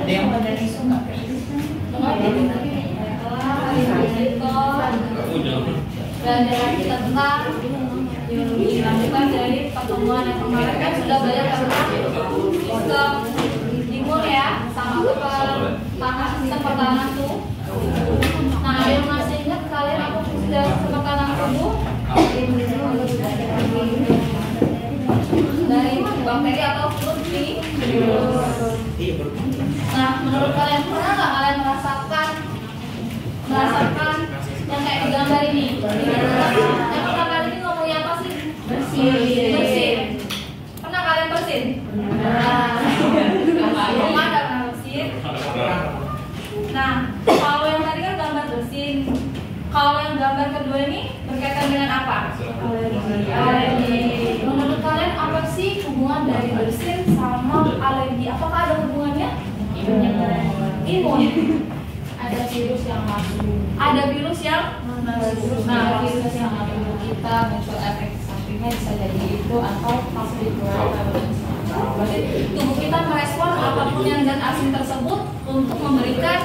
Ada yang pada isu nggak? Pelajaran kita tentang biologi. Lanjutan dari pertemuan yang kemarin kan sudah belajar tentang sistem imun ya, sama sistem pertahanan tubuh. Nah, ada yang masih ingat kalian apa sudah pertahanan tubuh? Dari bakteri atau virus. Nah, menurut kalian pernah nggak kalian merasakan yang kayak di gambar ini? Yang gambar ini ngomongnya apa sih? Bersin. Pernah kalian bersin? Pernah bersin. Nah, kalau yang tadi kan gambar bersin. Kalau yang gambar kedua ini berkaitan dengan apa? Alergi. Menurut kalian apa sih hubungan dari bersin sama alergi? Apakah ada hubungannya? Imun. Ada virus yang masuk. Ada virus yang masuk. Nah, virus yang masuk kita muncul efek sampingnya bisa jadi itu atau pasti berarti tubuh kita merespon apapun yang zat asing tersebut untuk memberikan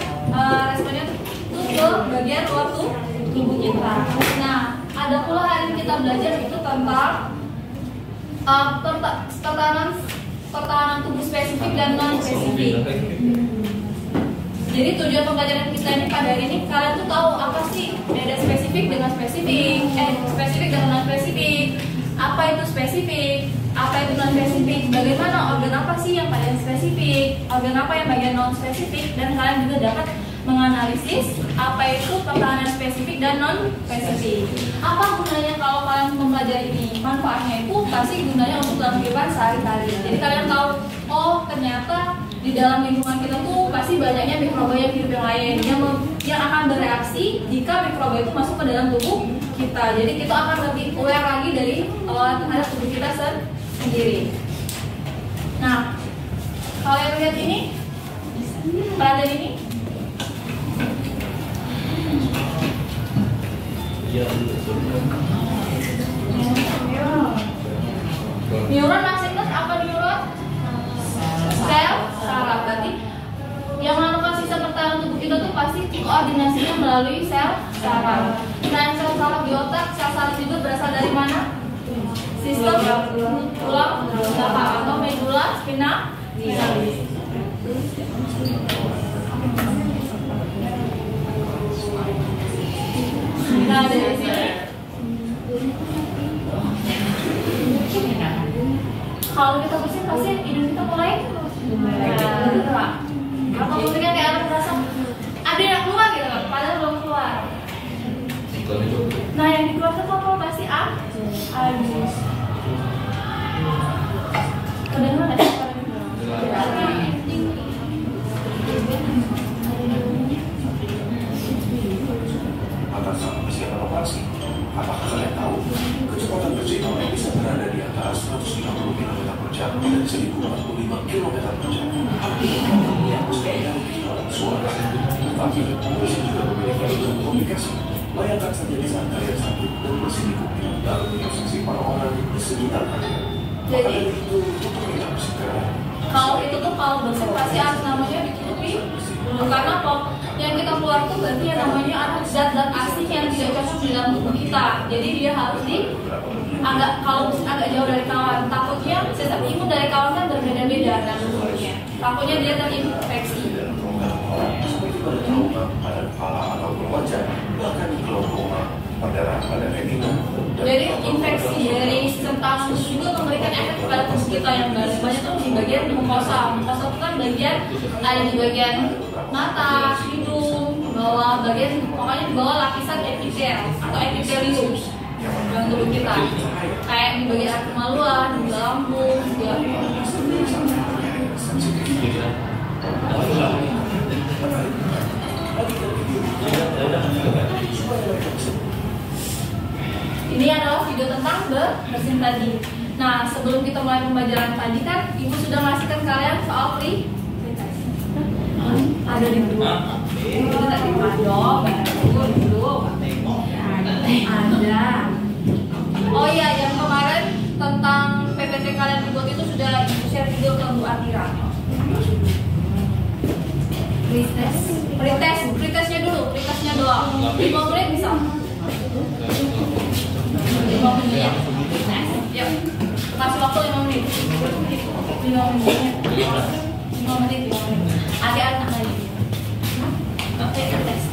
responnya itu ke bagian luar tubuh kita. Nah, ada pula hari ini kita belajar itu tentang pertahanan tubuh spesifik dan non spesifik. Jadi tujuan pembelajaran kita ini pada hari ini kalian tuh tahu apa sih beda spesifik dengan spesifik, spesifik dengan non spesifik. Apa itu spesifik? Apa itu non spesifik? Bagaimana organ apa sih yang bagian spesifik? Organ apa yang bagian non spesifik? Dan kalian juga dapat menganalisis apa itu pertahanan spesifik dan non spesifik. Apa gunanya kalau kalian mempelajari ini? Manfaatnya itu pasti gunanya untuk dalam kehidupan sehari-hari. Jadi kalian tahu, oh ternyata di dalam lingkungan kita tuh pasti banyaknya mikroba yang hidup yang lain yang akan bereaksi jika mikroba itu masuk ke dalam tubuh kita. Jadi kita akan lebih aware lagi dari terhadap tubuh kita sendiri. Nah, kalian lihat ini, pelajaran ini. Neuron masih ingat apa neuron? Sel saraf. Berarti yang melakukan sistem pertahanan tubuh kita tuh pasti koordinasinya melalui sel saraf. Selain sel saraf di otak, sel saraf juga berasal dari mana? Sistem tulang belakang atau medula spinalis. Nah, dari sini kalau kita bersin pasti hidung kita mulai bergerak. Atau mungkin kayak anak merasa ada yang keluar gitu kan, padahal belum keluar. Nah, yang dikeluarkan apa pasti habis. Kedengeran ada atas persiapan operasi. Apakah kalian tahu kecepatan bersin orang bisa berada di antara 150 km per jam dan 1045 km per jam? Yang suara. Tetapi bersin juga memiliki fitur komunikasi. Bayangkan saja di saat kalian sakit dan bersin di kuping lalu mengobsesi para orang di sekitar kalian. Jadi itu untuk segera. kalau itu tuh kalau bersin pasti harus namanya ditutupi dulu karena apa? Yang kita keluar tuh berarti yang namanya ada zat-zat asing yang tidak cocok di dalam tubuh kita. Jadi dia harus agak jauh dari kawan. Takutnya sistem imun dari kawan kan berbeda-beda dan tubuhnya. Takutnya dia terinfeksi. Pada kepala atau wajah, bahkan glaukoma, perdarahan pada retina. Jadi infeksi dari sistem tahan tubuh juga memberikan efek kepada tubuh kita yang banyak tuh di bagian mukosa. Mukosa itu kan bagian ada di bagian mata, hidung, bawah bagian pokoknya di bawah lapisan epitel atau epitelium dalam tubuh kita. Kayak di bagian air kemaluan, di lambung, juga. Ini adalah video tentang bersin tadi. Nah, sebelum kita mulai pembelajaran tadi kan Ibu sudah ngasihkan kalian soal ada di grup. Itu tadi dong, dulu. Ada. Oh iya, yang kemarin tentang PPT kalian dibuat itu sudah share video ke Bu Atira. Pretestnya doang. 5 menit bisa. 5 menit ya. Yuk, kasih waktu 5 menit. 5 menit. Ada anak lagi. Oke, tes.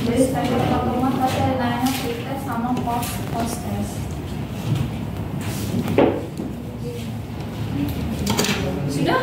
Jadi setelah pertemuan pasti ada nanya pretest sama post test. Sudah?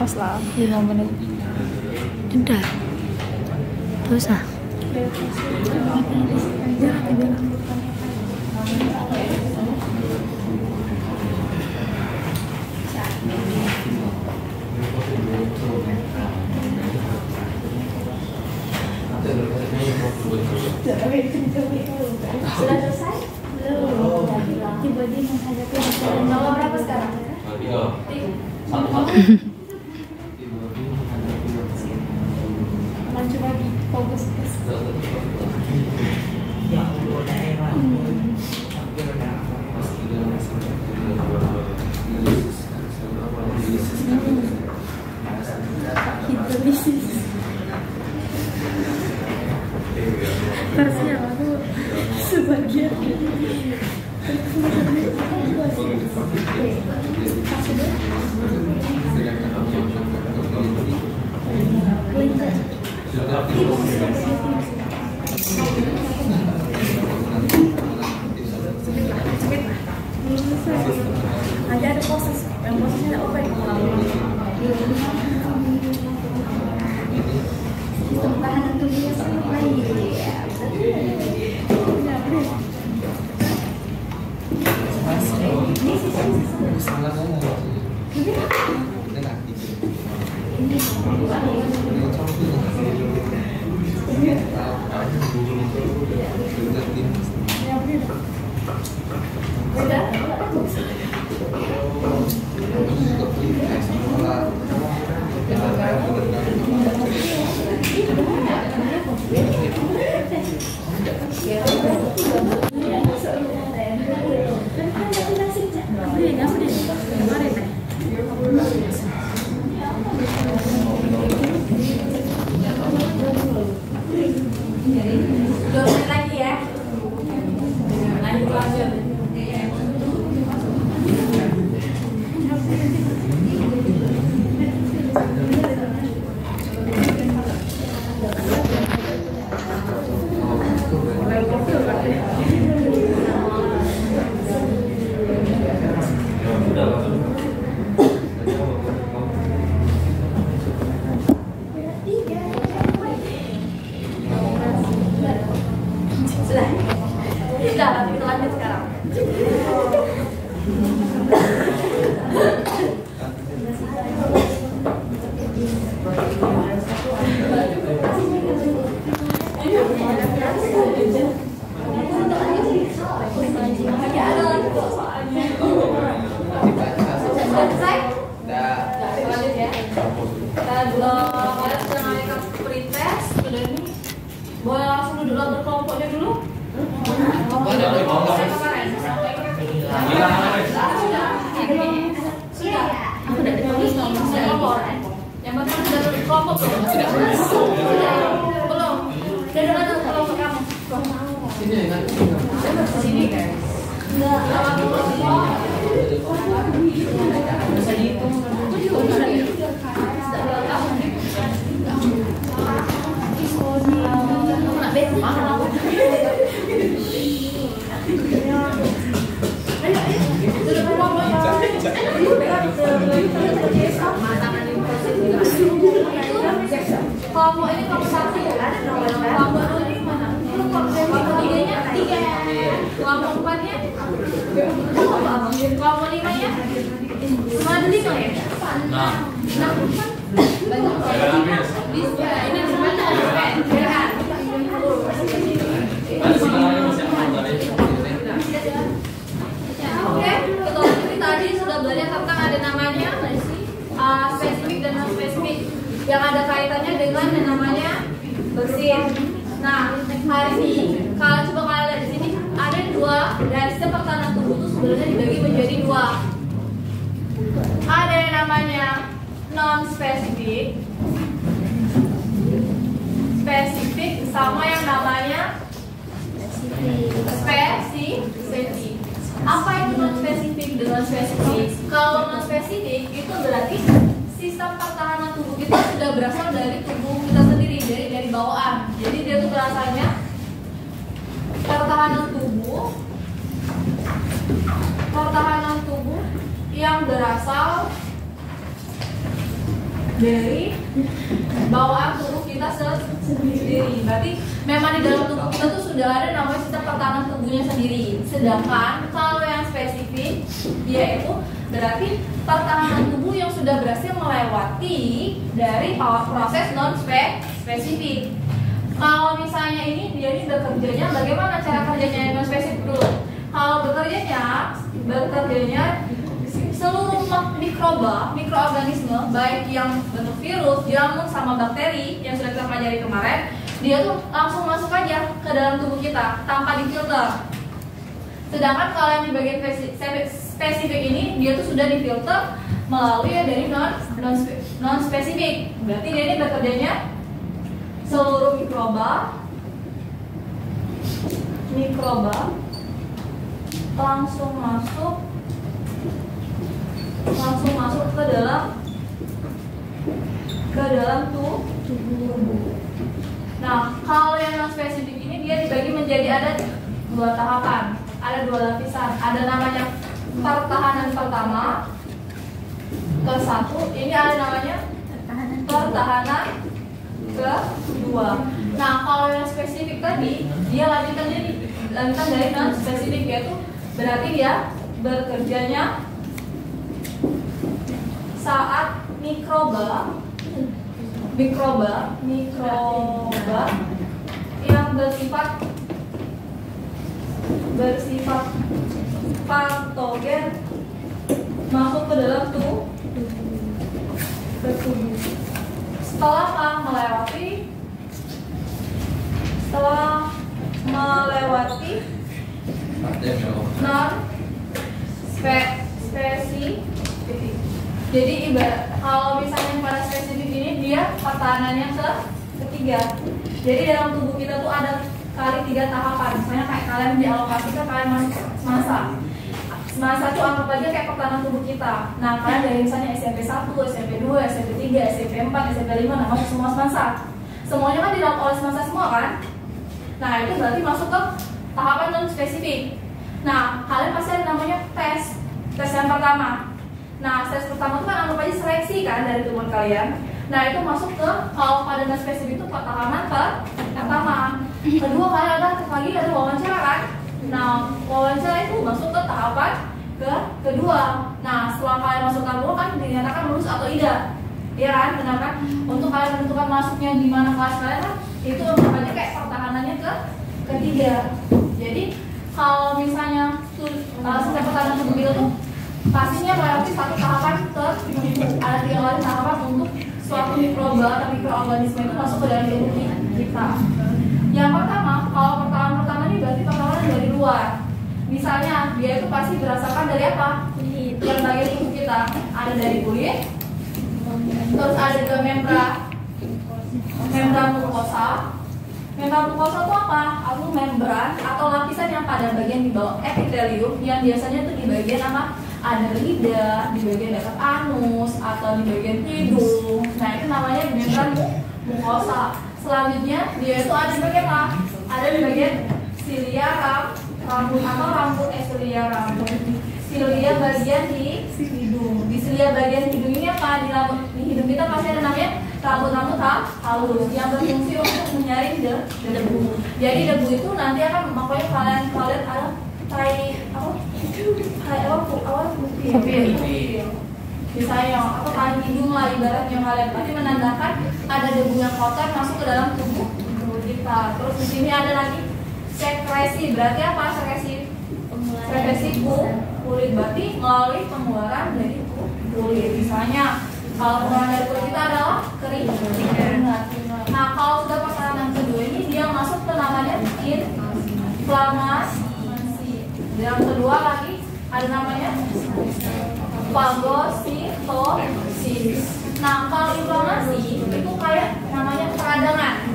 Pas lah 5 menit. Udah. Terus ah. Sudah selesai? Belum. Tiba-tiba menghadapi nomor berapa sekarang? 3. Maju lagi, fokus. Versinya aku sebagian. Nanti ada proses, yang prosesnya ada open. Sistem tahanan tubuhnya sangat baik. Aku udah ditulis kelompok. Yang penting sudah kelompok belum? Belum. Udah dengar tuh kelompok kamu. Sini guys. Bisa dihitung. Kelompok ini kelompok 1 ya? Kelompok 2 ini mana? Kelompok 3-nya 3. Kelompok 4-nya? Kelompok 5-nya? Semua ada 5 ya? Nah, banyak ini semuanya Oke, kita tadi sudah belajar tentang ada namanya spesifik dan non spesifik yang ada kaitannya dengan yang namanya bersin. Nah, hari ini kalau coba kalian lihat di sini ada 2 dari sistem pertahanan tubuh itu sebenarnya dibagi menjadi 2. Ada yang namanya non spesifik, spesifik sama yang namanya spesifik. Apa itu non spesifik dengan spesifik? Kalau non spesifik itu berarti sistem pertahanan tubuh kita sudah berasal dari tubuh kita sendiri, dari bawaan. Jadi dia tuh berasalnya pertahanan tubuh yang berasal dari bawaan tubuh kita sendiri. Berarti memang di dalam tubuh kita tuh sudah ada namanya sistem pertahanan tubuhnya sendiri. Sedangkan kalau yang spesifik yaitu berarti pertahanan tubuh yang sudah berhasil melewati dari proses non spesifik. Kalau misalnya ini dia ini bekerjanya, bagaimana cara kerjanya non spesifik dulu? Kalau bekerjanya seluruh mikroorganisme baik yang bentuk virus, jamur sama bakteri yang sudah kita pelajari kemarin, dia tuh langsung masuk aja ke dalam tubuh kita tanpa difilter. Sedangkan kalau yang di bagian spesifik ini dia tuh sudah difilter melalui dari non spesifik. Berarti dia ini bekerjanya seluruh mikroba langsung masuk ke dalam tubuh. Nah, kalau yang non spesifik ini dia dibagi menjadi ada 2 tahapan, ada 2 lapisan. Ada namanya pertahanan pertama ke-1, ini ada namanya pertahanan ke-2. Nah, kalau yang spesifik tadi dia lanjutan dari non spesifik, yaitu berarti dia bekerjanya saat mikroba yang bersifat patogen masuk ke dalam tubuh. Setelah melewati non spesifik. Jadi kalau misalnya pada spesifik ini dia pertahanannya ketiga. Jadi dalam tubuh kita tuh ada kali 3 tahapan. Misalnya kayak kalian dialokasikan kalian masuk semasa. Semasa itu anggap aja kayak pertahanan tubuh kita. Nah, kalian dari misalnya SMP 1, SMP 2, SMP 3, SMP 4, SMP 5, nah masuk semua semasa. Semuanya kan dilakukan oleh semasa semua kan? Nah, itu berarti masuk ke tahapan non spesifik. Nah, kalian pasti ada namanya tes yang pertama. Nah, tes pertama itu kan anggap aja seleksi kan dari tubuh kalian. Nah, itu masuk ke kalau pada non spesifik itu tahapan pertama. Kedua kalian ada wawancara kan? Nah, wawancara itu masuk ke tahapan kedua. Nah, setelah kalian masuk tahap 2 kan dinyatakan lulus atau tidak. Iya kan? Benar kan? Untuk kalian menentukan masuknya di mana kelas kalian kan itu namanya kayak pertahanannya ketiga. Jadi, kalau misalnya sistem pertahanan tubuh kita tuh pastinya melewati satu tahapan ada 3 kali tahapan untuk suatu mikroba atau mikroorganisme itu masuk ke dalam tubuh kita. Yang pertama, kalau pertahanan pertama ini berarti pertahanan dari luar. Misalnya dia itu pasti berasalkan dari apa? Kulit. yang bagian tubuh kita ada dari kulit, terus ada juga membran mukosa. Membran mukosa itu apa? Itu membran atau lapisan yang pada bagian di bawah epitelium yang biasanya tuh di bagian apa? Ada lidah, di bagian dekat anus atau di bagian hidung. Nah itu namanya membran mukosa. Selanjutnya dia itu ada di bagian apa? Ada di bagian silia rambut atau rambut silia rambut. Silia bagian di hidung. Di silia bagian hidung ini apa? Di hidung kita pasti ada namanya rambut-rambut halus yang berfungsi untuk menyaring debu. Jadi debu itu nanti akan makanya kalian ada kayak putih. Misalnya atau kalian hidung lah ibaratnya kalian pasti menandakan ada debu yang kotor masuk ke dalam tubuh kita. Terus di sini ada lagi sekresi. Berarti apa sekresi? Sekresi kulit berarti melalui pengeluaran dari kulit. Misalnya kalau pengeluaran dari kulit kita adalah keringat. Nah kalau sudah pasangan yang kedua ini dia masuk ke namanya inflamasi. Yang kedua lagi ada namanya fagositosis. Nah kalau inflamasi itu kayak namanya peradangan.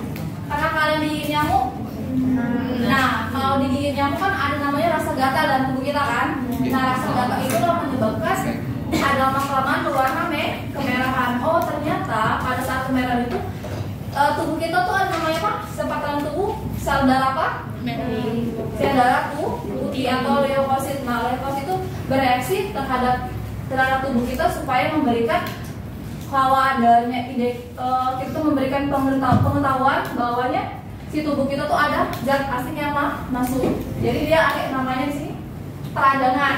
Karena kalian digigit nyamuk. Nah kalau digigit nyamuk kan ada namanya rasa gatal dalam tubuh kita kan. Nah rasa gatal itu kalau menyebabkan ada lama-kelamaan berwarna kemerahan. Oh ternyata pada saat kemerahan itu tubuh kita tuh ada namanya apa? Sempatan tubuh sel darah apa? Sel darah putih atau leukosit. Nah leukosit itu bereaksi terhadap tubuh kita supaya memberikan kalau adanya kita memberikan pengetahuan bahwanya si tubuh kita tuh ada zat asing yang masuk. Jadi dia ada namanya di sini peradangan.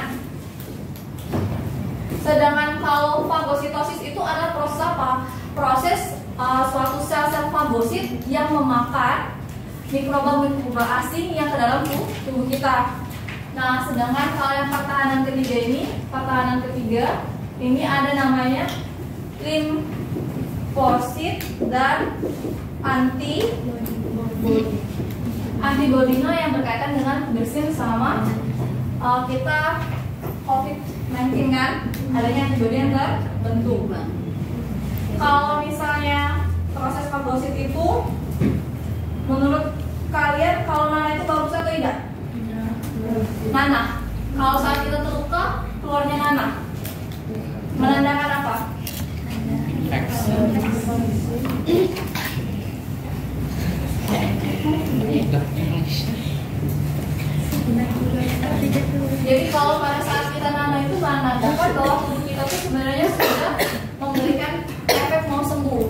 Sedangkan kalau fagositosis itu adalah proses apa? Proses suatu sel-sel fagosit yang memakan mikroba asing yang ke dalam tubuh kita. Nah, sedangkan kalau yang pertahanan ketiga ini ada namanya limfosit dan antibodinya yang berkaitan dengan bersin sama kita COVID-19 kan, adanya antibodi yang terbentuk. Kalau misalnya proses fagosit itu menurut kalian kalau nanah itu bagus atau tidak? Nanah. Kalau saat kita terluka keluarnya nanah menandakan apa? Jadi kalau pada saat kita nanah itu menandakan bahwa tubuh kita itu sebenarnya sudah memberikan efek mau sembuh.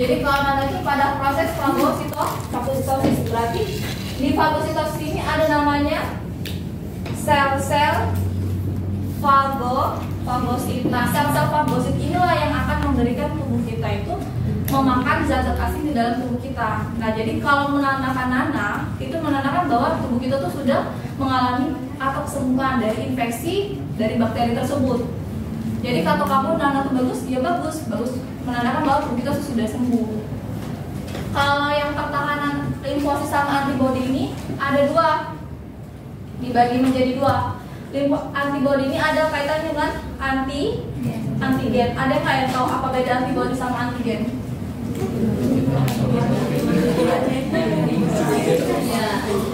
Jadi kalau nanah itu pada proses fagositosis berarti di fagositosis ini ada namanya sel-sel fagosit. Nah sel-sel fagosit inilah yang akan memberikan tubuh kita itu memakan zat-zat asing di dalam tubuh kita. Nah jadi kalau menandakan nanah itu menandakan bahwa tubuh kita tuh sudah mengalami atau kesembuhan dari infeksi dari bakteri tersebut. Jadi kalau kamu nanah itu bagus, ya bagus menandakan bahwa tubuh kita sudah sembuh. Kalau yang pertahanan limfosit sama antibodi ini ada dua, dibagi menjadi dua. Antibodi ini ada kaitannya dengan antigen. Ada yang kalian tahu apa beda antibodi sama antigen?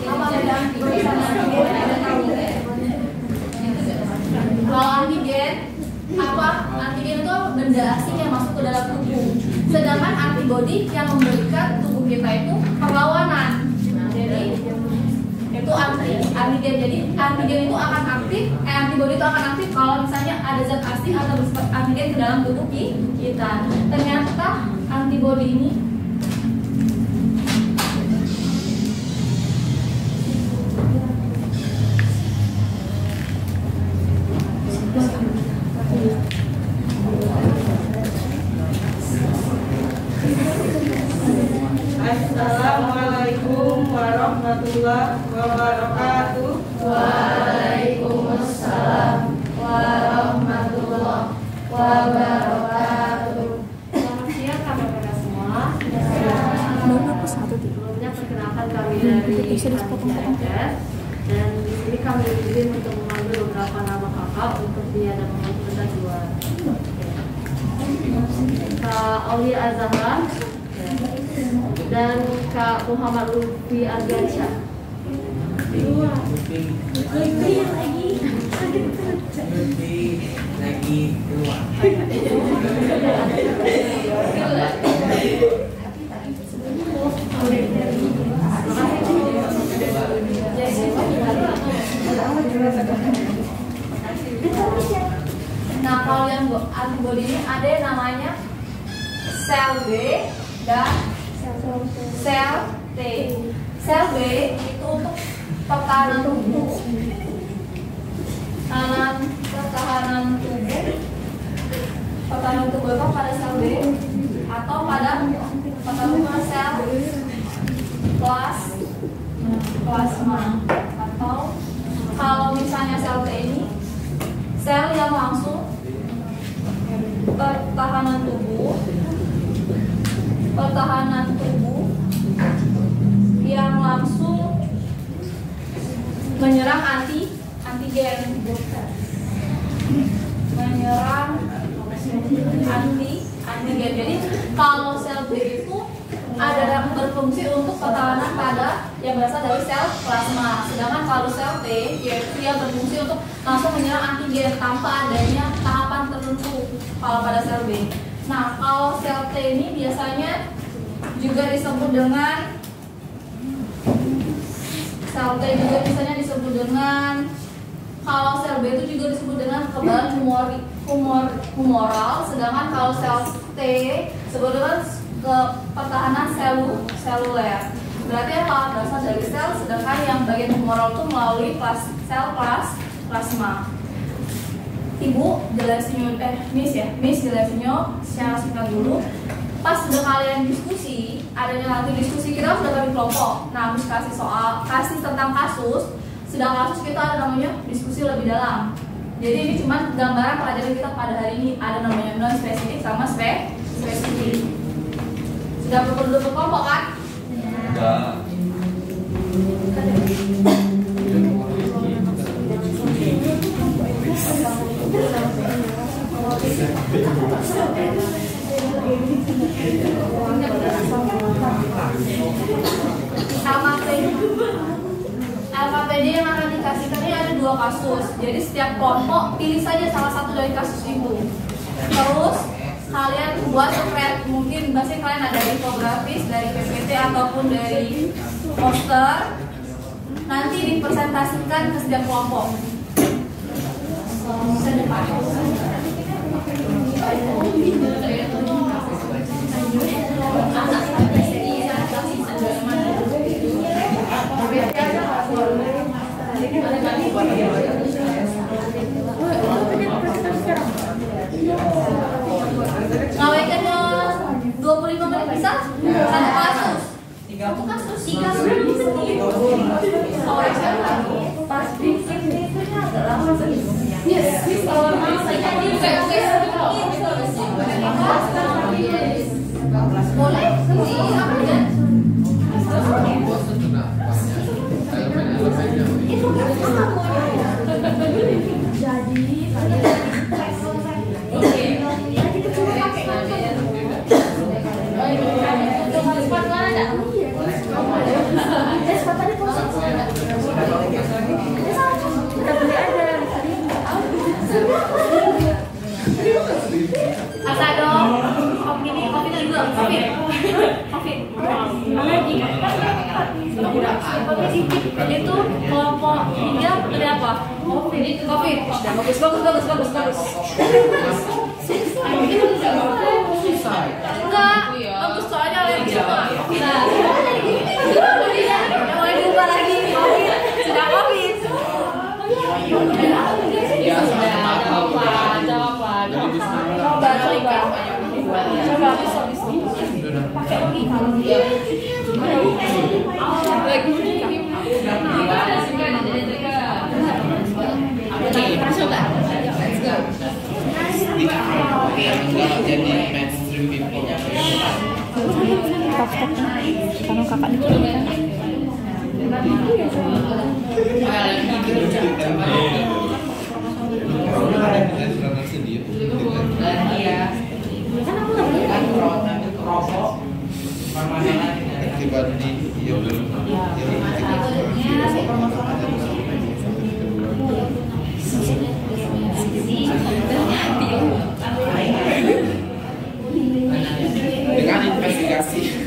Apa beda antibodi sama antigen? Ada tahu? Kalau antigen apa? Antigen itu benda asing yang masuk ke dalam tubuh. Sedangkan antibodi yang memberikan tubuh kita itu perlawanan. Jadi itu antigen. Jadi antigen itu akan aktif, antibodi itu akan aktif kalau misalnya ada zat asing atau bersifat antigen ke dalam tubuh kita. Ternyata antibodi ini Assalamualaikum warahmatullahi wabarakatuh. Waalaikumsalam warahmatullahi wabarakatuh. Selamat siang kabar-kabar semua. Sebelumnya Sebelumnya perkenalkan kami dari bisa dipotong-potong. Dan di sini kami izin untuk mengambil beberapa nama kakak untuk dia dan kita dua. Kak Aulia Azahra dan Kak Muhammad Lutfi Ardiansyah. lagi keluar. Nah, kalau yang antibody ini ada yang namanya sel B dan sel T. Sel B itu untuk pertahanan tubuh. Pertahanan tubuh itu pada sel B atau pada pertahanan sel plasma, atau kalau misalnya sel T ini sel yang langsung pertahanan tubuh yang langsung menyerang antigen, antigen. Jadi kalau sel B itu ada berfungsi untuk pertahanan pada yang berasal dari sel plasma. Sedangkan kalau sel T yaitu dia berfungsi untuk langsung menyerang antigen tanpa adanya tahapan tertentu kalau pada sel B. Nah, kalau sel T ini biasanya juga disebut dengan kalau sel B itu juga disebut dengan kekebalan humoral, sedangkan kalau sel T disebut dengan pertahanan seluler. Berarti apa? Berasal dari sel, sedangkan yang bagian humoral itu melalui sel plasma. Ibu jelasin, Miss jelasinnya secara singkat dulu. Pas sudah kalian diskusi, adanya nanti diskusi kita sudah bagi kelompok. Nah, Miss kasih tentang kasus. Sedang kasus kita ada namanya diskusi lebih dalam. Jadi ini cuma gambaran pelajaran kita pada hari ini. Ada namanya non spesifik sama spesifik. Sudah perlu kelompok kan? Enggak. LKPD yang akan dikasihkan ini ada 2 kasus. Jadi setiap kelompok pilih saja salah satu dari kasus itu. Terus kalian buat thread, mungkin biasanya kalian ada infografis dari PPT ataupun dari poster. Nanti dipresentasikan ke setiap kelompok. Ngawinkannya 25 menit bisa? Satu kasus? 3 kasus? 3 menit. Oh, pas bikin itu agak lama sih. Yes, kalau boleh? Itu Asa dong, kopi juga, kopi. Itu kelompok 3 dari apa? Kopi. Bagus. Enggak, bagus soalnya lagi coba. Nah, yang mulai diubah lagi, kopi. Sudah kopi. Ya, coba. Pakai logika. Jadi mainstream people. Karena kakak dikirimkan. Dengan investigasi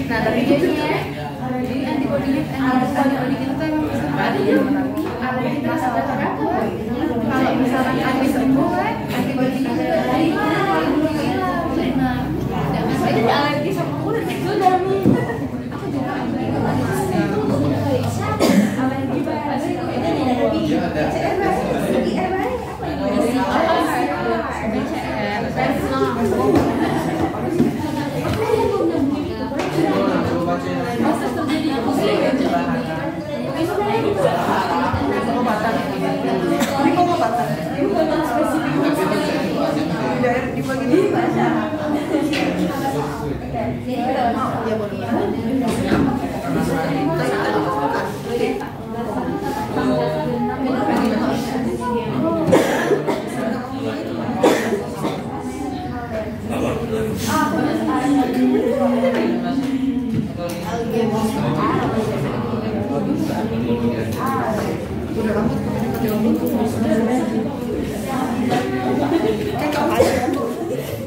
Nah, tapi jadinya antibody kita tuh emang bisa alergi terhadap apa? Kalau misalkan habis sembuh kan, antibody kita dari itu alergi sama kulit itu dari aku juga alergi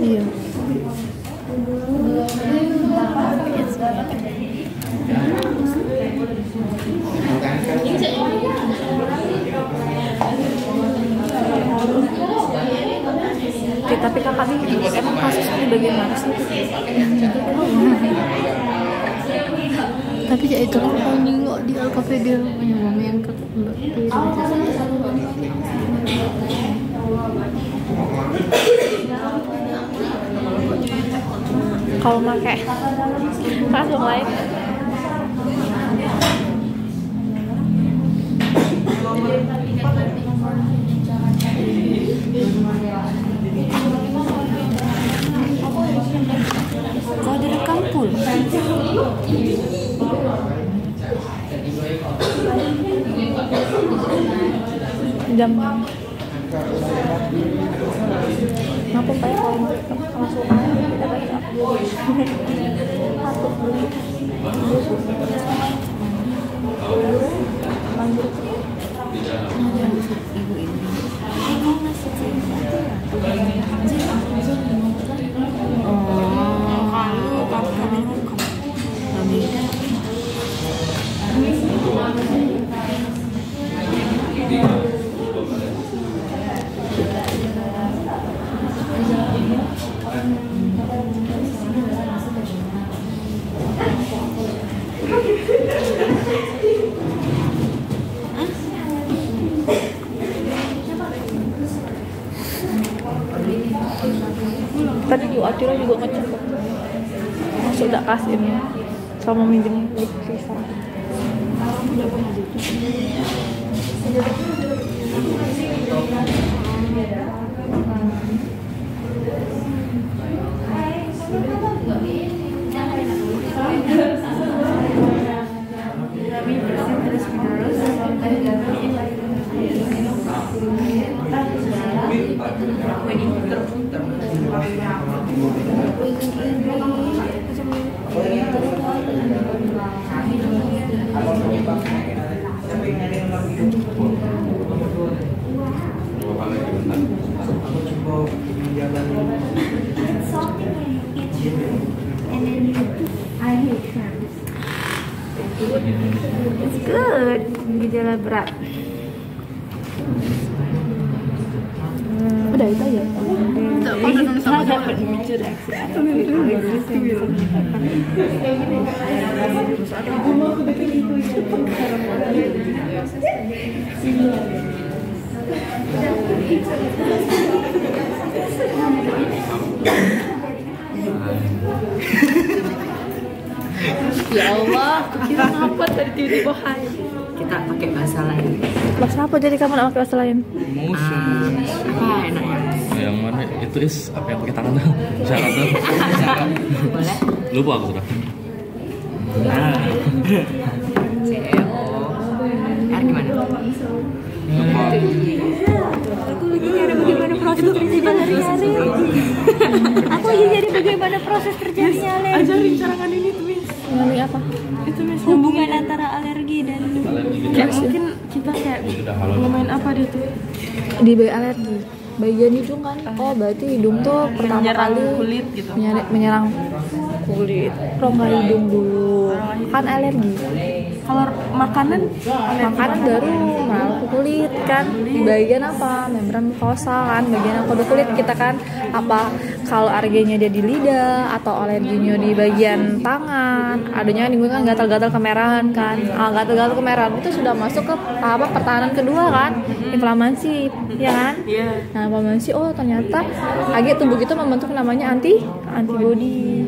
Iya. Oke, tapi kakak nih emang kasusnya di bagian mana sih? Tapi ya itu kan kalau nengok di LKPD punya mama yang ke kalau pakai langsung lain. Kau direkam pul. Jam apa pak kalau langsung kita baca. Tadi Bu Atira juga ngecek masuk udah kasih ini sama minjem lip pisang. It's good. Gejala berat. Udah itu aja. Dapat mikir ya Allah, kira ngapa tadi tiba-tiba hai. Kita pakai bahasa lain. Bahasa apa jadi kamu nak pakai bahasa lain? Apa enaknya? Yang mana itu apa yang pakai tangan tuh? Syarat tuh. Boleh? Lupa aku sudah. CEO. Gimana? Aku lagi nyari bagaimana proses kerja hari-hari. Aku lagi nyari bagaimana proses terjadinya alergi. Ajarin carangan ini tuh, Miss. Ini apa? Itu Miss. Hubungan antara alergi dan Kayak mungkin kita kayak ngemain apa dia tuh? Di bayi alergi. bagian hidung kan. Oh berarti hidung tuh pertama Menyerang kali kulit gitu. menyerang kulit. Rongga hidung dulu kan alergi. Kalau makanan Baru malah ke kulit kan. Di bagian apa? Membran mukosa kan, bagian kode kulit kita kan. Apa kalau alerginya dia di lidah atau alerginya di bagian tangan, adanya di kan gatal-gatal kemerahan kan. Gatal-gatal kemerahan itu sudah masuk ke apa pertahanan kedua kan, inflamasi, ya kan? Iya. Nah, inflamasi ternyata agak tubuh kita membentuk namanya antibody.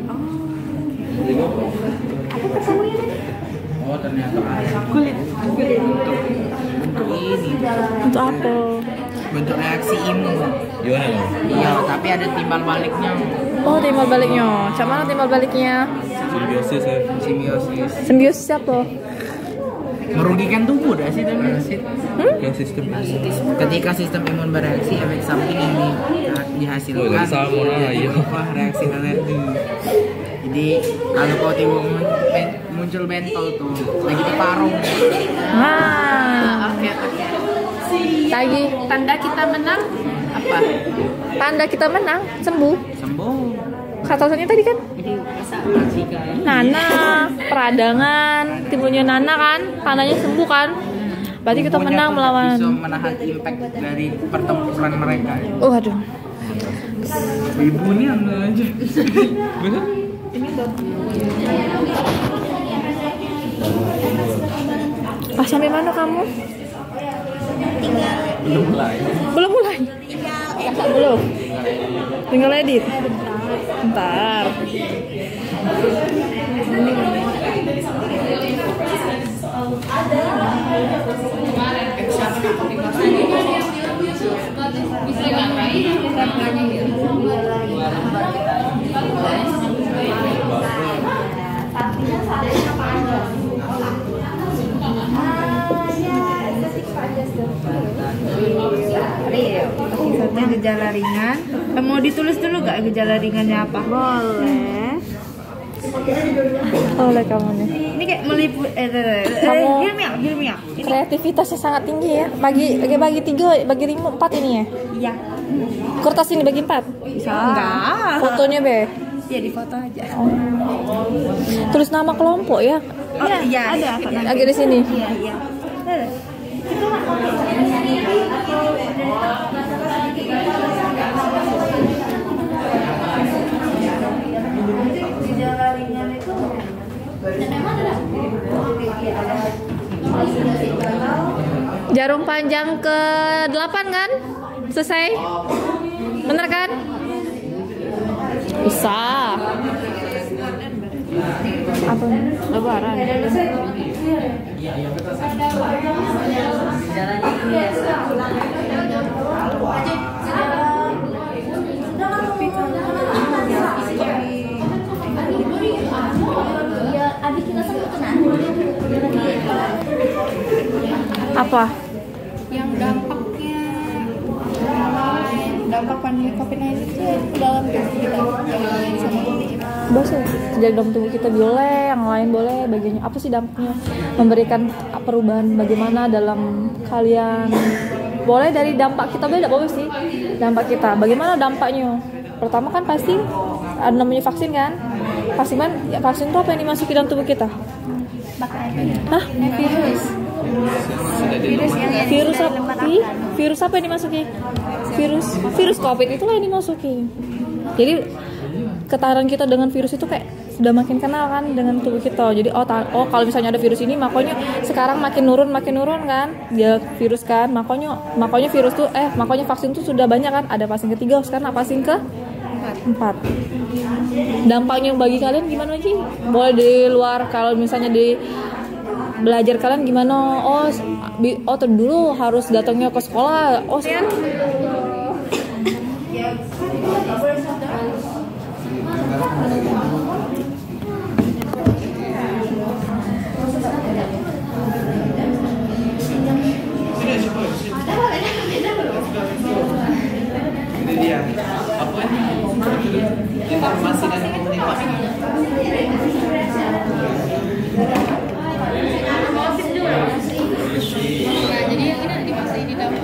Oh ternyata kulit. bentuk ini, Untuk apa? bentuk reaksi imun. Gimana lo? Iya, tapi ada timbal baliknya. Oh, timbal baliknya. Macam mana timbal baliknya? Simbiosis ya. Simbiosis. Simbiosis apa? Merugikan tubuh dah sih tapi. Ke sistem. Ketika sistem imun bereaksi, efek samping yang dihasilkan Oh, dari salmonella, iya. berupa reaksi alergi. Jadi kalau kau timbul muncul bentol tuh, lagi di parung. Nah, Oke. lagi Tanda kita menang Apa? tanda kita menang sembuh. Sembuh. Kata Sonya tadi kan? Nana, peradangan, timbulnya Nana kan, tandanya sembuh kan? Berarti kita Tubuhnya menang tuh melawan. bisa menahan impact dari pertempuran mereka. Oh, aduh. Ibu nih yang aja. Sampai mana kamu? Belum mulai. Belum mulai? Belum. Tinggal edit. Bentar. Misalnya gejala ringan. Mau ditulis dulu gak gejala ringannya apa? Boleh. Oleh kamu nih. Ini kayak meliput. Kamu- Hilmiah. Kreativitasnya sangat tinggi ya. Bagi 3, bagi 4 ini ya. Iya. Kertas ini bagi 4. Enggak. Fotonya be. Ya di foto aja. Tulis nama kelompok ya. Oh, iya. Ada apa? Agak di sini. Iya, iya. Jarum panjang ke-8 kan? Selesai? Bener kan? Bisa. Apa? Lebaran. Apa? yang dampak pandemi COVID-19 itu dalam tubuh kita yang lain sama Bahasa sejak dalam tubuh kita boleh, yang lain boleh. Bagiannya apa sih dampaknya? Memberikan perubahan bagaimana dalam kalian? Boleh dari dampak kita beda, boleh sih. Dampak kita, bagaimana dampaknya? Pertama kan pasti ada namanya vaksin kan? Vaksin kan? Ya, vaksin itu apa yang dimasuki dalam tubuh kita? Hah? Virus apa? Virus apa yang dimasuki? Virus COVID itulah yang dimasuki. Jadi ketahanan kita dengan virus itu kayak sudah makin kenal kan dengan tubuh kita. Jadi kalau misalnya ada virus ini makanya sekarang makin nurun kan dia virus kan. Makanya virus tuh makanya vaksin tuh sudah banyak kan. Ada vaksin ketiga, sekarang vaksin ke 4. Dampaknya bagi kalian gimana sih? Boleh di luar, kalau misalnya di belajar kalian gimana? Dulu harus datangnya ke sekolah. Ini dia. Apa ini? Informasi dan komunikasi. jadi yang ini di masa ini dampak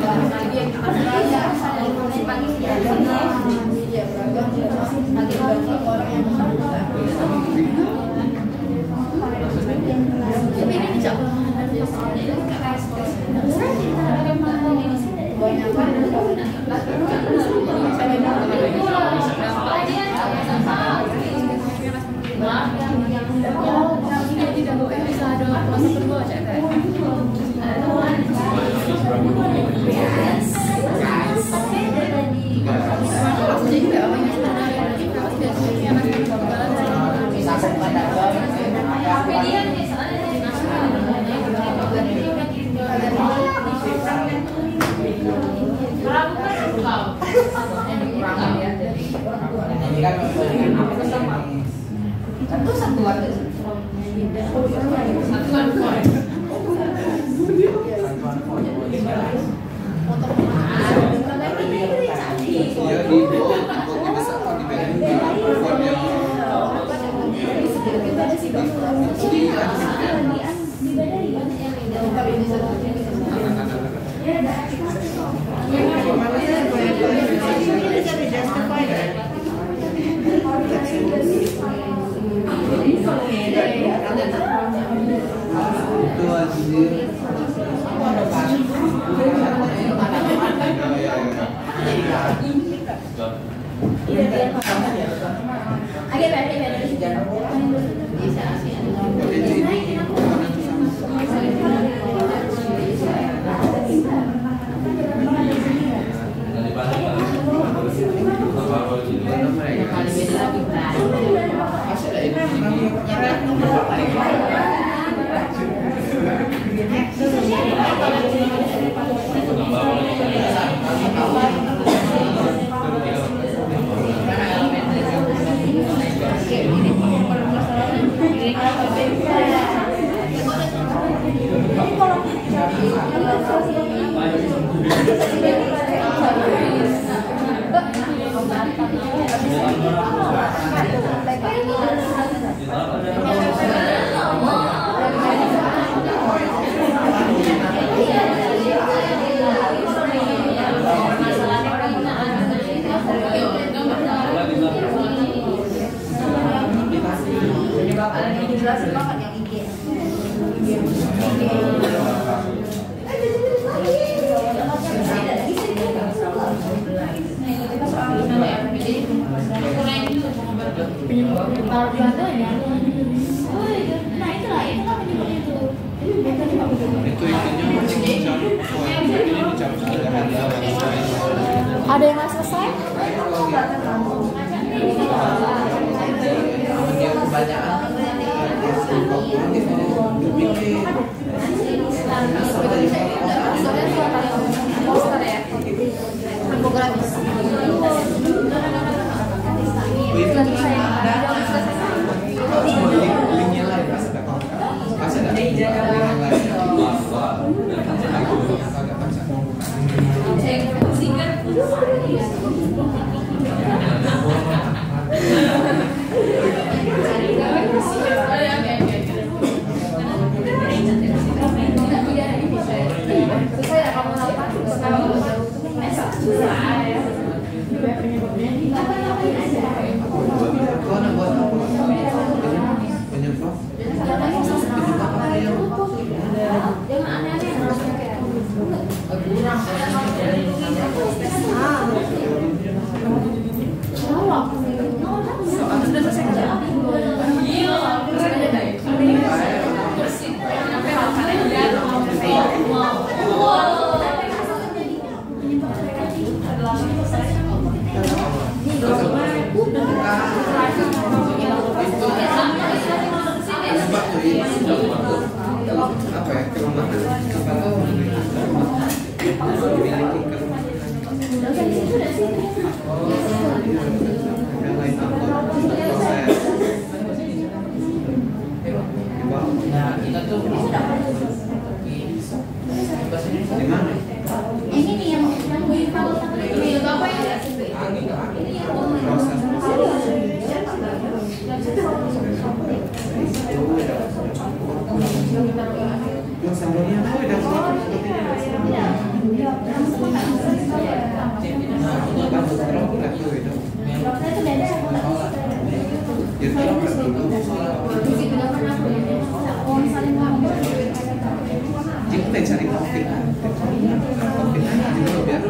Ada yang nggak selesai? Singkat. Kita cari topik. Topik aja biar.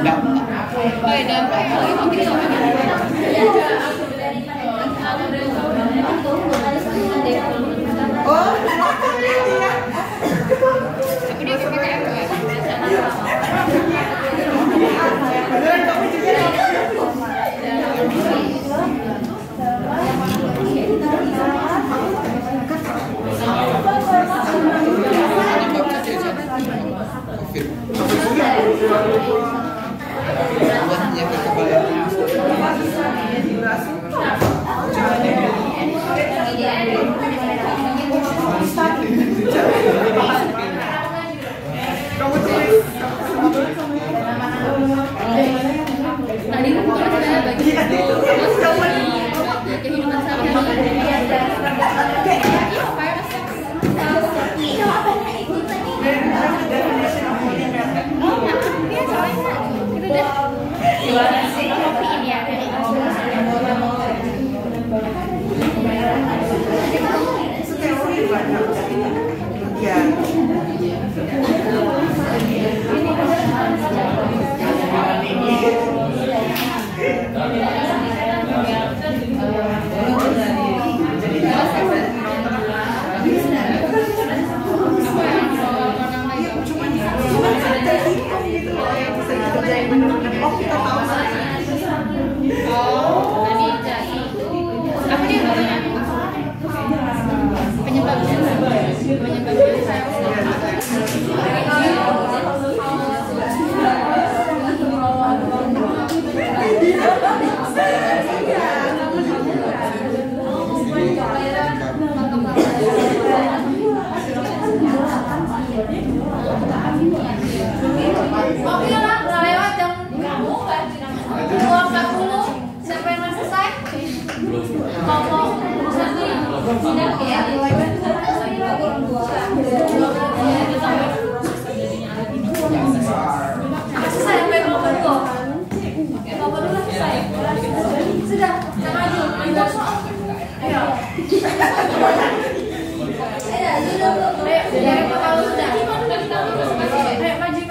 Dampak Selesai sampai nomor 2. Nomor 2 selesai. Sudah, saya maju. Ayo. Kalau sudah. Ayo maju.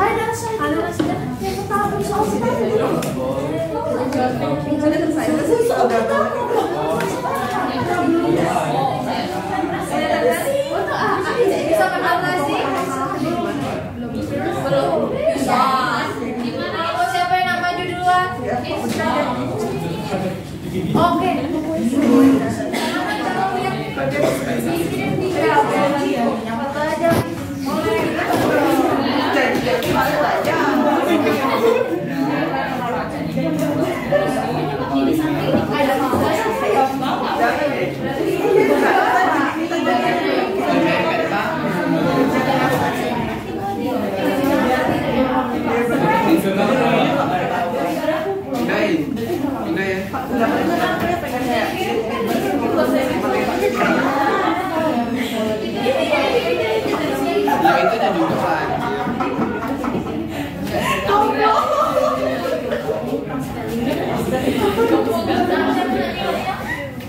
Ada sudah. Sudah selesai. Bisa mengatasi? Belum. Bisa. Gimana? Kalau siapa yang nak maju duluan? Oke.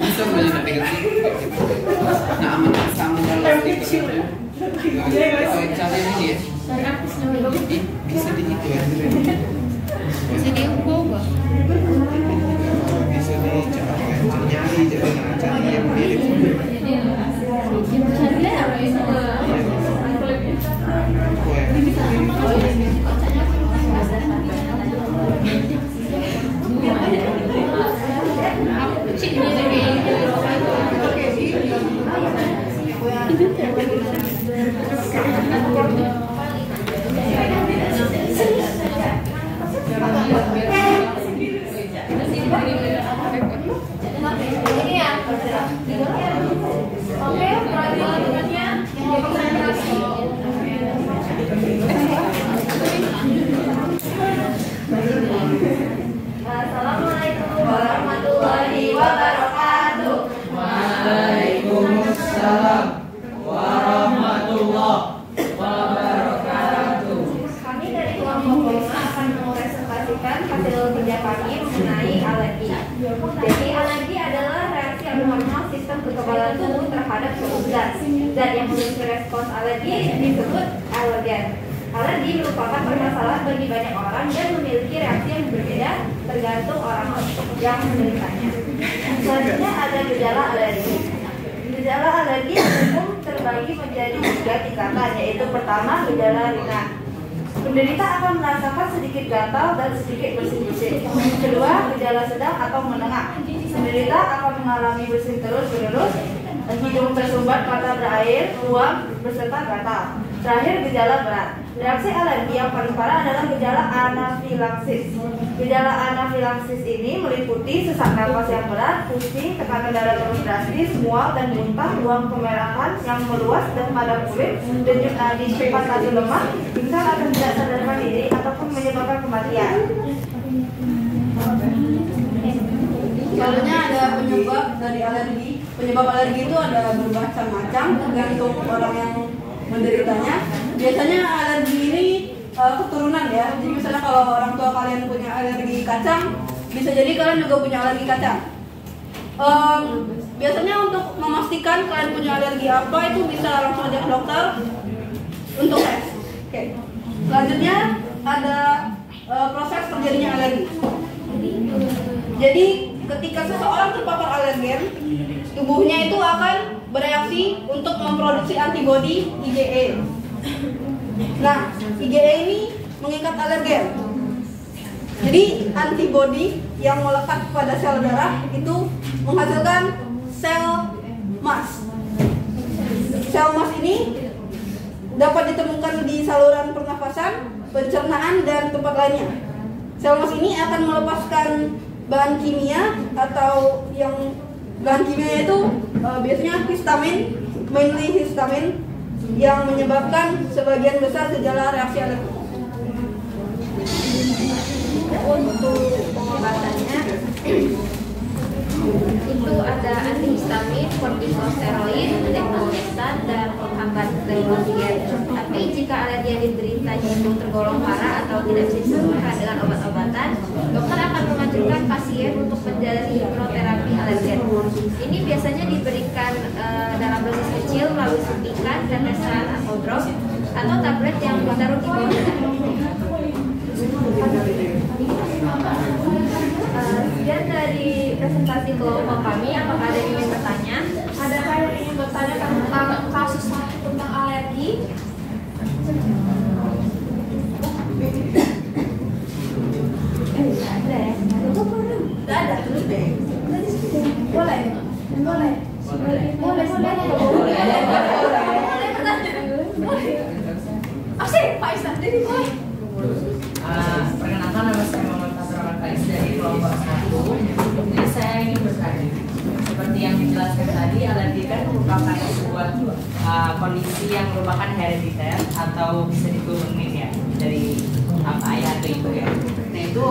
Bisa banyak negatif. Nah, aman sama dalam stiker. Kalau cara ini ya, bisa di itu ya. Bisa diubah. Bisa nyari cari yang mirip. Ini ya. Oke, perhatiannya konsentrasi. Assalamualaikum warahmatullahi wabarakatuh. Waalaikumsalam warahmatullahi wabarakatuh. Kami dari kelompok 5 akan merepresentasikan hasil kerja kami mengenai alergi. Jadi alergi adalah reaksi abnormal sistem kekebalan tubuh terhadap suatu zat. Zat yang memiliki respons alergi disebut alergen. Alergi merupakan permasalahan bagi banyak orang dan memiliki reaksi yang berbeda tergantung orang yang menderitanya. Selanjutnya ada gejala alergi. Gejala alergi umum terbagi menjadi 3 tingkatan, yaitu pertama gejala ringan. Penderita akan merasakan sedikit gatal dan sedikit bersin-bersin. Kedua, gejala sedang atau menengah. Penderita akan mengalami bersin terus-menerus, hidung tersumbat, mata berair, ruam beserta gatal. Terakhir, gejala berat. Reaksi alergi yang paling parah adalah gejala anafilaksis. Gejala anafilaksis ini meliputi sesak napas yang berat, pusing, tekanan darah terus drastis, mual dan muntah, ruang kemerahan yang meluas dan pada kulit, denyut nadi cepat lagi lemah, pingsan atau tidak sadarkan diri ataupun menyebabkan kematian. Selanjutnya ada penyebab dari alergi. Penyebab alergi itu ada bermacam-macam tergantung orang yang menderitanya. Biasanya alergi ini keturunan ya. Jadi misalnya kalau orang tua kalian punya alergi kacang, bisa jadi kalian juga punya alergi kacang. Biasanya untuk memastikan kalian punya alergi apa itu bisa langsung aja ke dokter untuk tes. Oke. Selanjutnya ada proses terjadinya alergi. Jadi ketika seseorang terpapar alergen, tubuhnya itu akan bereaksi untuk memproduksi antibodi IgE. Nah, IgE ini mengikat alergen. Jadi antibodi yang melekat pada sel darah itu menghasilkan sel mas. Sel mas ini dapat ditemukan di saluran pernafasan, pencernaan, dan tempat lainnya. Sel mas ini akan melepaskan bahan kimia atau yang bahan kimia itu biasanya histamin, mainly histamin, yang menyebabkan sebagian besar gejala reaksi alergi. Untuk obat-obatannya itu ada antihistamin, kortikosteroid, deklongestan, dan penghambat leukogen. Tapi jika alergi yang dideritanya itu tergolong parah atau tidak bisa disembuhkan dengan obat-obatan, dokter akan mengajukan pasien untuk menjalani hipnoterapi alergen. Ini biasanya diberikan dalam dosis kecil melalui suntikan, tetesan atau drop, atau tablet yang ditaruh di bawah dada. Sekian dari presentasi kelompok kami. Apakah ada yang ingin bertanya? Adakah yang ingin bertanya tentang kasus tentang alergi? Tidak ada. Boleh. Asik, Pak Isna. Jadi boleh. Perkenalkan, nama saya Muhammad Fasrul Kais dari kelompok 1. Jadi saya ingin bertanya, seperti yang dijelaskan tadi, alergi kan merupakan sebuah kondisi yang merupakan herediter atau bisa diturunin ya dari ayah atau ibu ya. Nah itu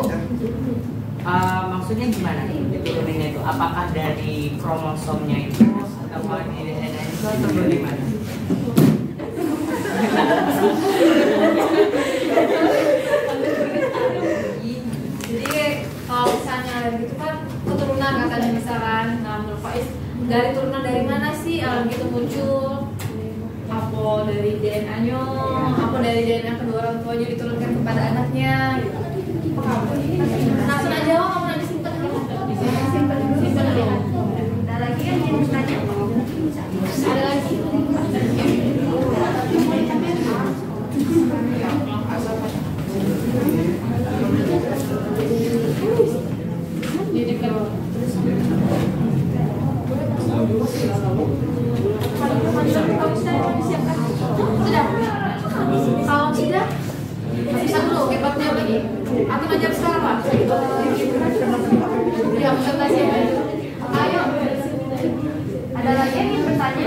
maksudnya gimana nih dituruninnya itu? Apakah dari kromosomnya itu atau dari DNA itu atau bagaimana? Kalau misalnya alergi itu kan keturunan katanya misalkan, nah menurut Faiz dari turunan dari mana sih alergi itu muncul? Apa dari DNA-nya? Apa dari DNA kedua orang tuanya diturunkan kepada anaknya? Langsung aja jawab, kamu nanti simpen dulu. Ada lagi yang ingin bertanya? Ada lagi? Sudah. Kalau tidak, bisa dulu hebatnya lagi. Aku ngajar sekarang Pak. Ya, presentasi ya. Ayo. Ada lagi yang ingin bertanya?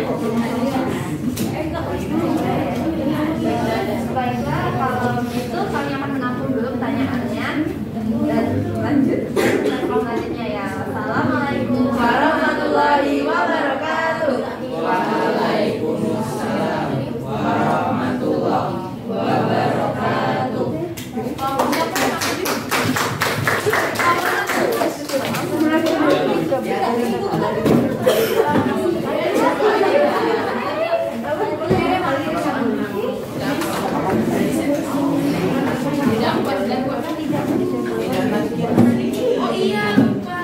Baiklah, kalau begitu kami akan menampung dulu pertanyaannya dan lanjut selanjutnya ya. Assalamualaikum warahmatullahi wabarakatuh. Waalaikumsalam warahmatullahi wabarakatuh. Oh iya, lupa.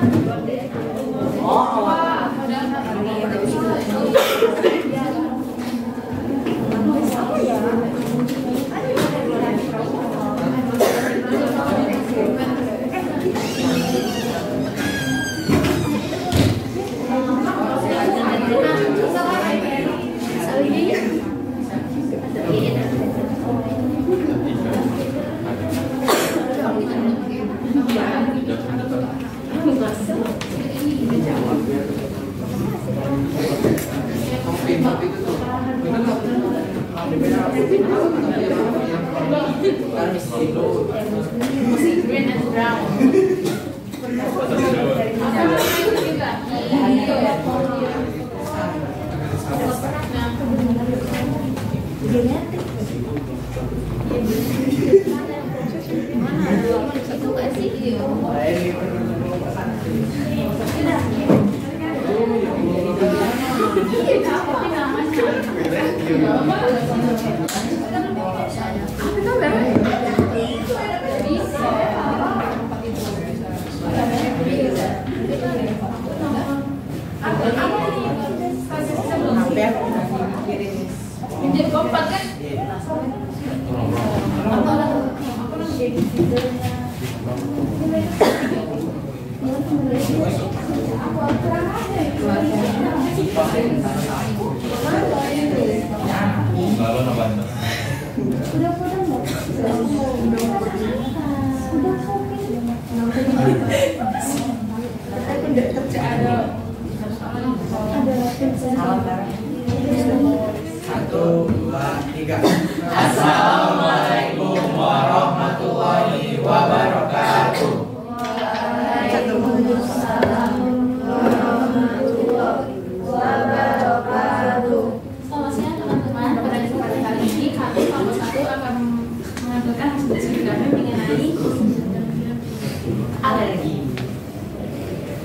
Assalamualaikum warahmatullahi wabarakatuh.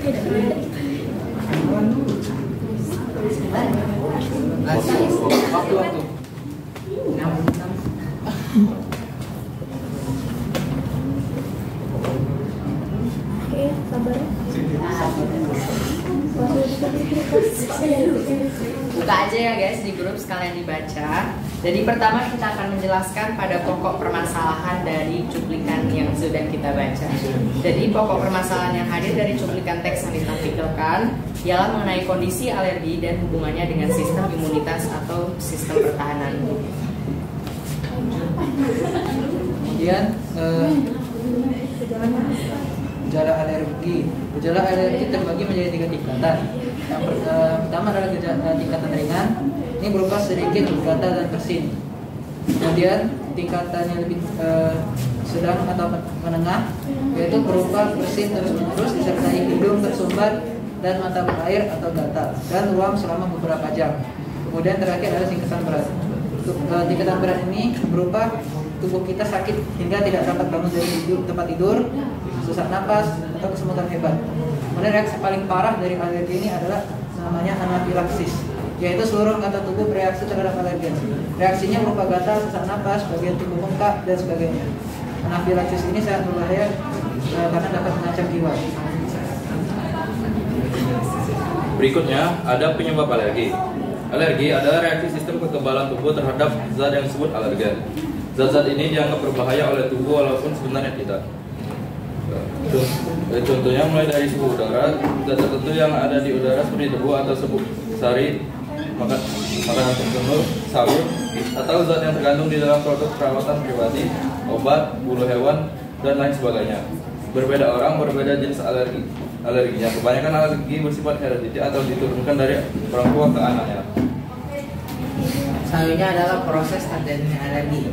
Waktu. Oke, sabar. Buka aja ya guys di grup sekalian dibaca. Jadi pertama kita akan menjelaskan pada pokok permasalahan dari cuplikan yang sudah kita baca. Jadi pokok permasalahan yang hadir dari cuplikan teks yang ditampilkan ialah mengenai kondisi alergi dan hubungannya dengan sistem imunitas atau sistem pertahanan. Kemudian gejala alergi. Gejala alergi terbagi menjadi 3 tingkatan. Yang pertama adalah gejala tingkatan ringan. Ini berupa sedikit gatal dan bersin. Kemudian tingkatannya lebih sedang atau menengah, yaitu berupa bersin terus-menerus disertai hidung tersumbat dan mata berair atau gatal dan ruam selama beberapa jam. Kemudian terakhir ada tingkatan berat. Tingkatan berat ini berupa tubuh kita sakit hingga tidak dapat bangun dari tempat tidur, sesak napas, atau kesemutan hebat. Kemudian reaksi paling parah dari alergi ini adalah namanya anafilaksis, yaitu seluruh anggota tubuh bereaksi terhadap alergen. Reaksinya berupa gatal, sesak napas, bagian tubuh bengkak, dan sebagainya. Anafilaksis ini sangat berbahaya karena dapat mengancam jiwa. Berikutnya ada penyebab alergi. Alergi adalah reaksi sistem kekebalan tubuh terhadap zat yang disebut alergen. Zat-zat ini dianggap berbahaya oleh tubuh walaupun sebenarnya tidak. Contohnya mulai dari suhu udara, zat tertentu yang ada di udara seperti debu atau serbuk sari, makanan tertentu, sabun, atau zat yang terkandung di dalam produk perawatan pribadi, obat, bulu hewan, dan lain sebagainya. Berbeda orang, berbeda jenis alerginya. Kebanyakan alergi bersifat hereditary atau diturunkan dari orang tua ke anaknya. Selanjutnya adalah proses terjadinya alergi.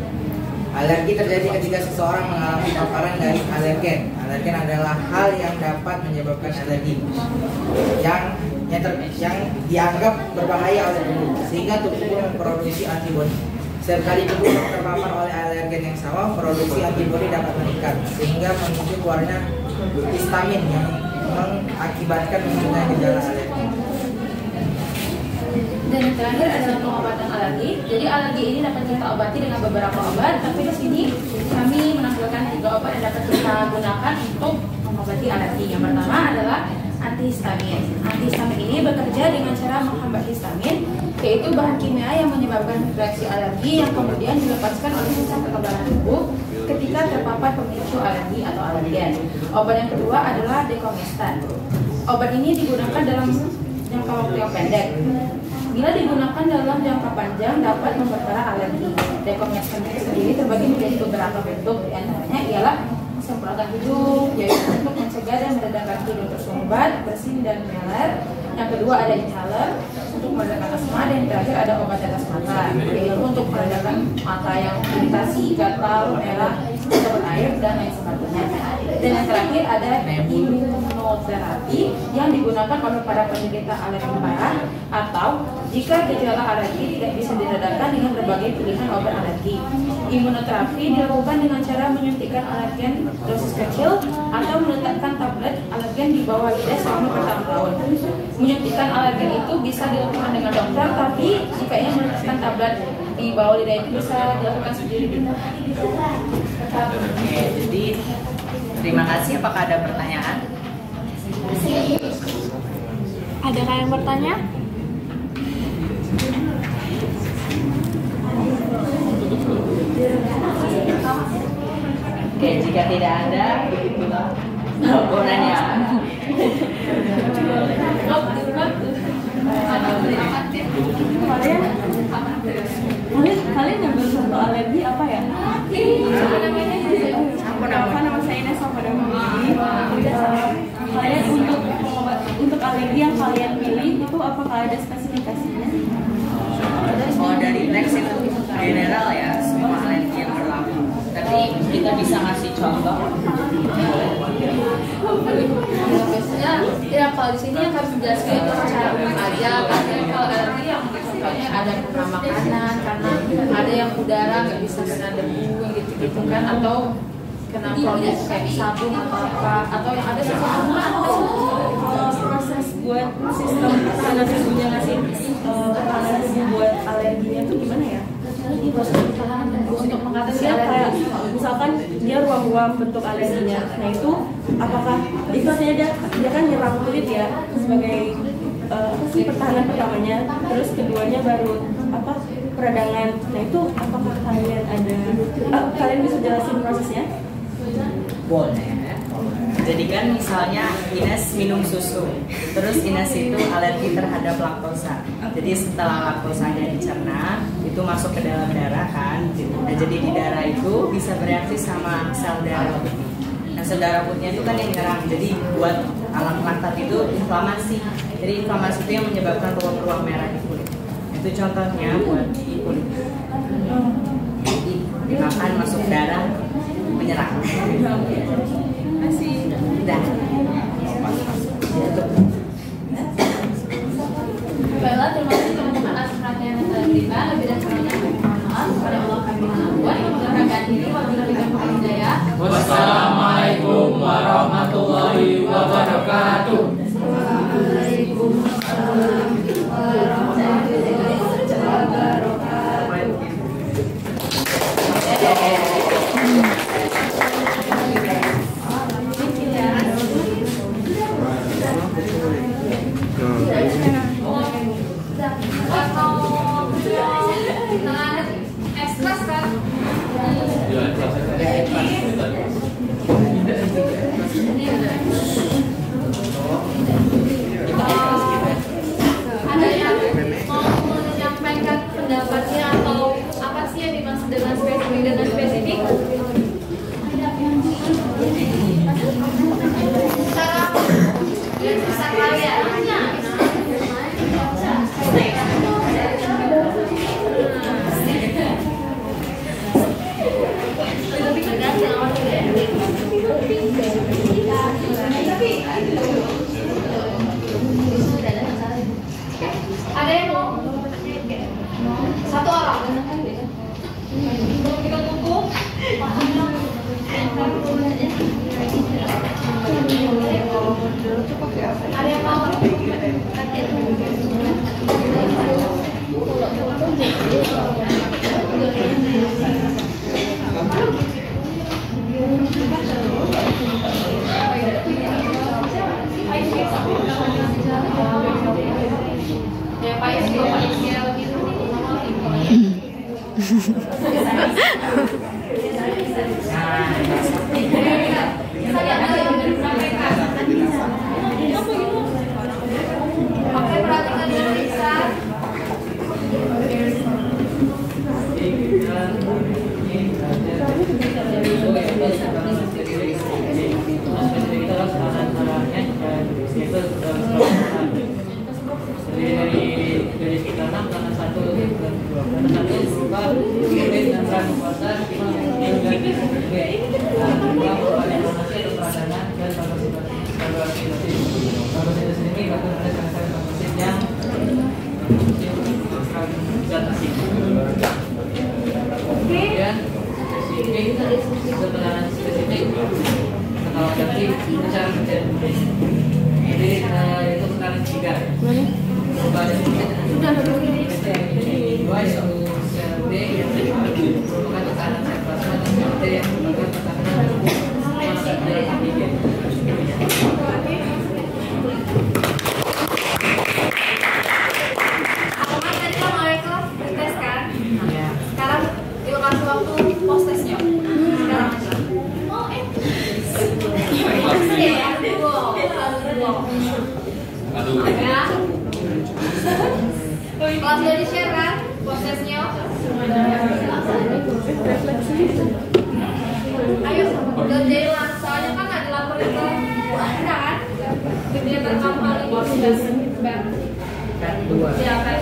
Alergi terjadi ketika seseorang mengalami paparan dari alergen. Alergen adalah hal yang dapat menyebabkan alergi yang dianggap berbahaya oleh tubuh, sehingga tubuh memproduksi antibodi. Setiap kali tubuh terpapar oleh alergen yang sama, produksi antibodi dapat meningkat, sehingga memicu keluarnya histamin yang mengakibatkan munculnya gejala alergi. Dan yang terakhir adalah pengobatan alergi. Jadi alergi ini dapat kita obati dengan beberapa obat, tapi di sini kami menampilkan 3 obat yang dapat kita gunakan untuk mengobati alergi. Yang pertama adalah antihistamin. Antihistamin ini bekerja dengan cara menghambat histamin, yaitu bahan kimia yang menyebabkan reaksi alergi yang kemudian dilepaskan oleh sistem kekebalan tubuh ketika terpapar pemicu alergi atau alergen. Obat yang kedua adalah dekomestan. Obat ini digunakan dalam jangka waktu yang pendek. Bila digunakan dalam jangka panjang dapat memperparah alergi. Dekomestan sendiri terbagi menjadi beberapa bentuk, di antaranya ialah semprotan hidung, yaitu untuk mencegah dan meredakan hidung tersumbat, bersin dan meler. Yang kedua ada inhaler untuk meredakan asma, dan yang terakhir ada obat tetes mata, yaitu untuk meredakan mata yang iritasi, gatal, merah, berair dan lain sebagainya. Dan yang terakhir ada imunoterapi yang digunakan oleh para penderita alergi parah atau jika gejala alergi tidak bisa diredakan dengan berbagai pilihan obat alergi. Imunoterapi dilakukan dengan cara menyuntikkan alergen dosis kecil atau meletakkan tablet alergen di bawah lidah selama bertahun-tahun. Menyuntikkan alergen itu bisa dilakukan dengan dokter, tapi jika ingin meletakkan tablet di bawah lidah itu bisa dilakukan sendiri. Oke, jadi terima kasih. Apakah ada pertanyaan? Adakah yang bertanya? Oke, jika tidak ada, aku nanya. Kalian ngambil contoh alergi apa ya? Apa nama saya Nesa pada kalian untuk alergi yang kalian pilih itu apakah ada spesifikasinya? Oh, dari teks itu general ya, semua alergi yang berlaku. Tapi kita bisa ngasih contoh. Biasanya ya kalau di sini yang harus dijelaskan itu secara umum aja. Tapi kalau alergi yang contohnya ada kena makanan, karena ada yang udara nggak bisa kena debu gitu kan, atau kena produk kayak sabun atau apa, atau yang ada sesuatu semua bentuk alerginya. Nah itu apakah itu artinya dia kan nyerang kulit ya sebagai pertahanan pertamanya, terus keduanya baru peradangan. Nah itu apakah kalian bisa jelasin prosesnya? Boleh. Jadi kan misalnya Ines minum susu, terus Ines itu alergi terhadap laktosa. Jadi setelah laktosanya dicerna, itu masuk ke dalam darah kan. Nah jadi di darah itu bisa bereaksi sama sel darah putih. Nah sel darah putihnya itu kan yang nyerang. Jadi buat alam laktat itu inflamasi. Jadi inflamasi itu yang menyebabkan ruang-ruang merah di kulit. Itu contohnya buat di kulit. Jadi dimakan masuk darah menyerang. Udah. Baiklah, terima kasih teman-teman atas perhatian yang telah diberikan. Lebih dan kurangnya kami mohon maaf. Kepada Allah kami mohon ampun. Diri wabillahi hidayah. Wassalamualaikum warahmatullahi wabarakatuh. Ada yang mau menyampaikan pendapatnya atau apa sih yang dimaksud dengan spesifik dan spesifik? Bisa kalian nanya. Ada yang mau? Satu orang. Kita tunggu. Ada yang mau? Ya, Pak Is, Pak Is ya gitu. Oke, perhatikan dengan lisan. Dari kita 6 karena 1 berupa kulit dan rambut puasa yang ganti peradangan dan fagositosis ini dilakukan oleh sel-sel fagosit yang zat asing. Kemudian spesifik setelah spesifik kalau ganti cara kerja. Jadi itu sekali 3. Sudah dua yaitu sel B yang merupakan tekanan sel plasma dan sel T yang merupakan tekanan sel antigen. Aman tadi kan mereka tes kan? Sekarang kita kasih waktu post testnya. Sekarang aja. Oh ya. Kelas udah di-share kan prosesnya? Ayo, kerjain lah. Soalnya kan nggak dilaporin ke Anda kan? Kegiatan kampanye ini sudah siapa yang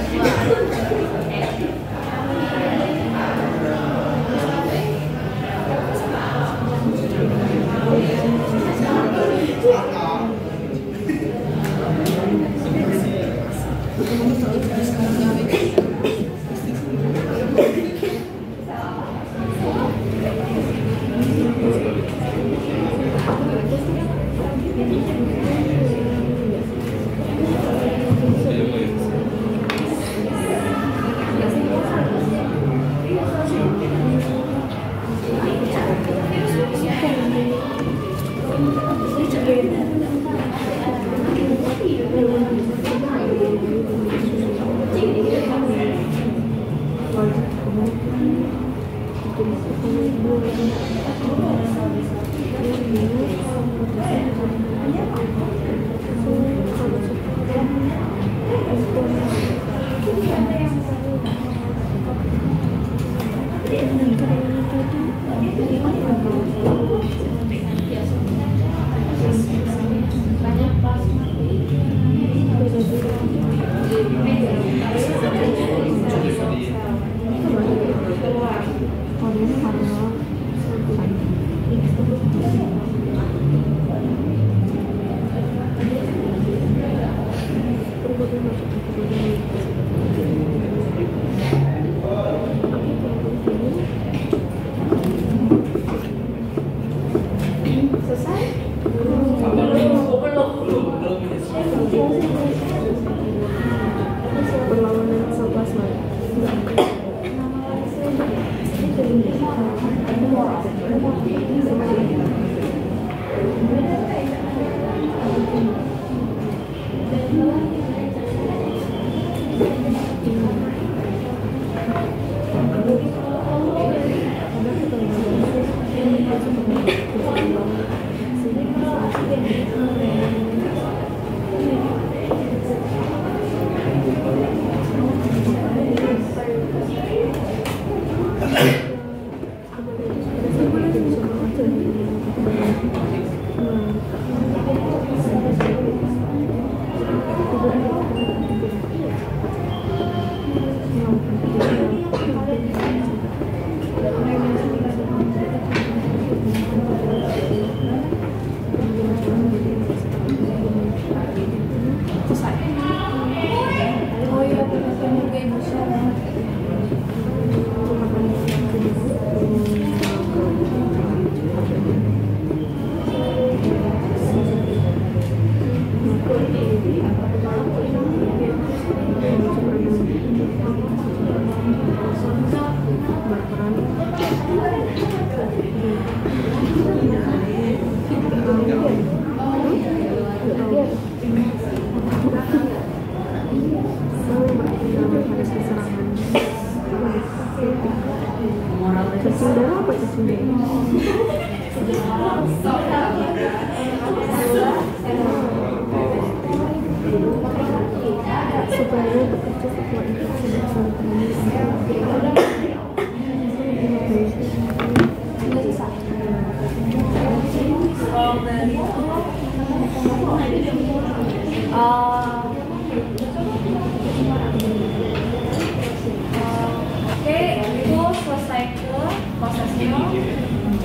Oke, itu selesai ke prosesnya.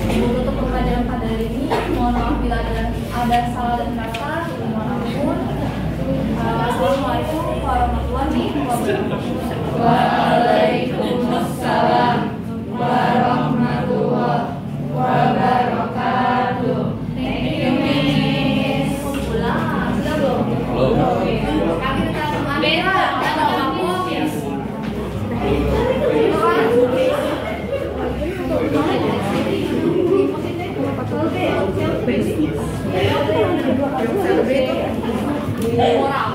Untuk pembelajaran pada hari ini, mohon maaf bila ada salah dan kata dimanapun. Assalamualaikum warahmatullahi wabarakatuh. Waalaikumsalam warahmatullahi wabarakatuh. Thank you, Miss. Pulang, sudah belum? Belum. Kami tetap beda, ada aku, Miss. Moral.